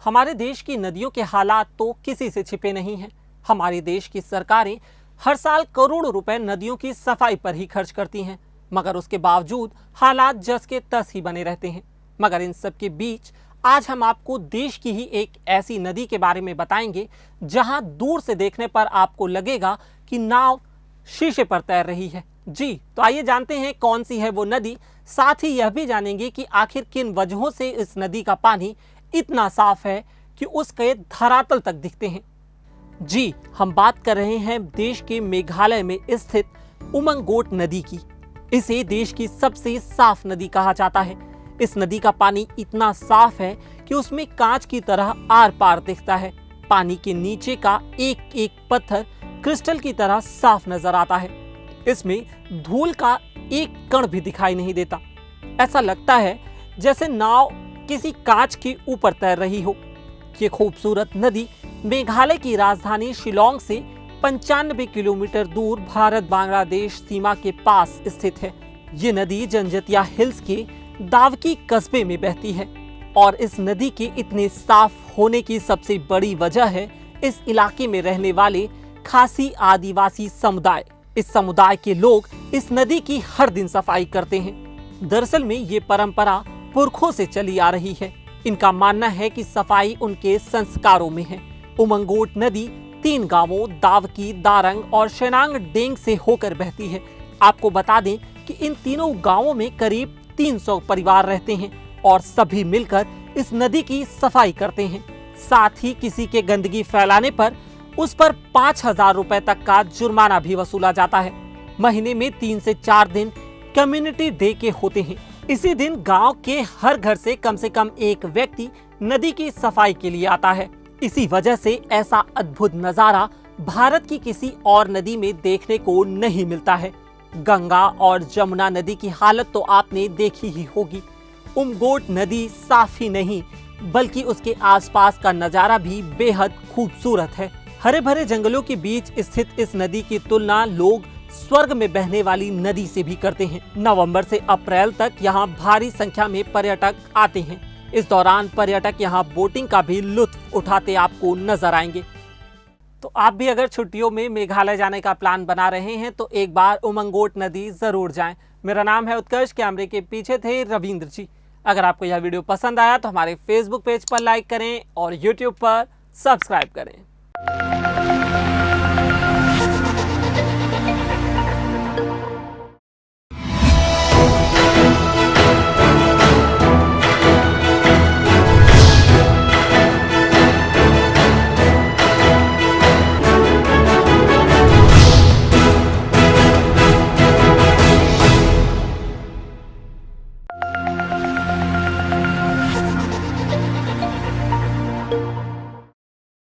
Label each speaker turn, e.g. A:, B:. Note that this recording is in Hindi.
A: हमारे देश की नदियों के हालात तो किसी से छिपे नहीं हैं। हमारे देश की सरकारें हर साल करोड़ों रुपए नदियों की सफाई पर ही खर्च करती हैं, मगर उसके बावजूद हालात जस के तस ही बने रहते हैं। मगर इन सब के बीच आज हम आपको देश की ही एक ऐसी नदी के बारे में बताएंगे जहां दूर से देखने पर आपको लगेगा कि नाव शीशे पर तैर रही है। जी, तो आइए जानते हैं कौन सी है वो नदी। साथ ही यह भी जानेंगे कि आखिर किन वजहों से इस नदी का पानी इतना साफ है कि उसके धरातल तक दिखते हैं। जी, हम बात कर रहे हैं देश के मेघालय में स्थित उमंगोट नदी की। इसे देश की सबसे साफ नदी कहा जाता है। इस नदी का पानी इतना साफ है कि उसमें कांच की तरह आर पार दिखता है। पानी के नीचे का एक एक पत्थर क्रिस्टल की तरह साफ नजर आता है। इसमें धूल का एक कण भी दिखाई नहीं देता। ऐसा लगता है जैसे नाव किसी कांच के ऊपर तैर रही हो। ये खूबसूरत नदी मेघालय की राजधानी शिलांग से 95 किलोमीटर दूर भारत बांग्लादेश सीमा के पास स्थित है। ये नदी जनजतिया हिल्स के दावकी कस्बे में बहती है और इस नदी के इतने साफ होने की सबसे बड़ी वजह है इस इलाके में रहने वाले खासी आदिवासी समुदाय। इस समुदाय के लोग इस नदी की हर दिन सफाई करते हैं। दरअसल में ये परंपरा पुरखों से चली आ रही है। इनका मानना है कि सफाई उनके संस्कारों में है। उमंगोट नदी 3 गांवों दावकी, दारंग और शेनांग डेंग से होकर बहती है। आपको बता दें कि इन तीनों गांवों में करीब 300 परिवार रहते हैं और सभी मिलकर इस नदी की सफाई करते हैं। साथ ही किसी के गंदगी फैलाने पर उस पर 5,000 रुपए तक का जुर्माना भी वसूला जाता है। महीने में 3 से 4 दिन कम्युनिटी डे के होते हैं। इसी दिन गांव के हर घर से कम एक व्यक्ति नदी की सफाई के लिए आता है। इसी वजह से ऐसा अद्भुत नजारा भारत की किसी और नदी में देखने को नहीं मिलता है। गंगा और जमुना नदी की हालत तो आपने देखी ही होगी। उमगोट नदी साफ ही नहीं बल्कि उसके आसपास का नजारा भी बेहद खूबसूरत है। हरे भरे जंगलों के बीच स्थित इस नदी की तुलना लोग स्वर्ग में बहने वाली नदी से भी करते हैं। नवंबर से अप्रैल तक यहाँ भारी संख्या में पर्यटक आते हैं। इस दौरान पर्यटक यहाँ बोटिंग का भी लुत्फ उठाते आपको नजर आएंगे। तो आप भी अगर छुट्टियों में मेघालय जाने का प्लान बना रहे हैं तो एक बार उमंगोट नदी जरूर जाएं। मेरा नाम है उत्कर्ष, कैमरे के पीछे थे रविंद्र जी। अगर आपको यह वीडियो पसंद आया तो हमारे फेसबुक पेज पर लाइक करें और यूट्यूब पर सब्सक्राइब करें।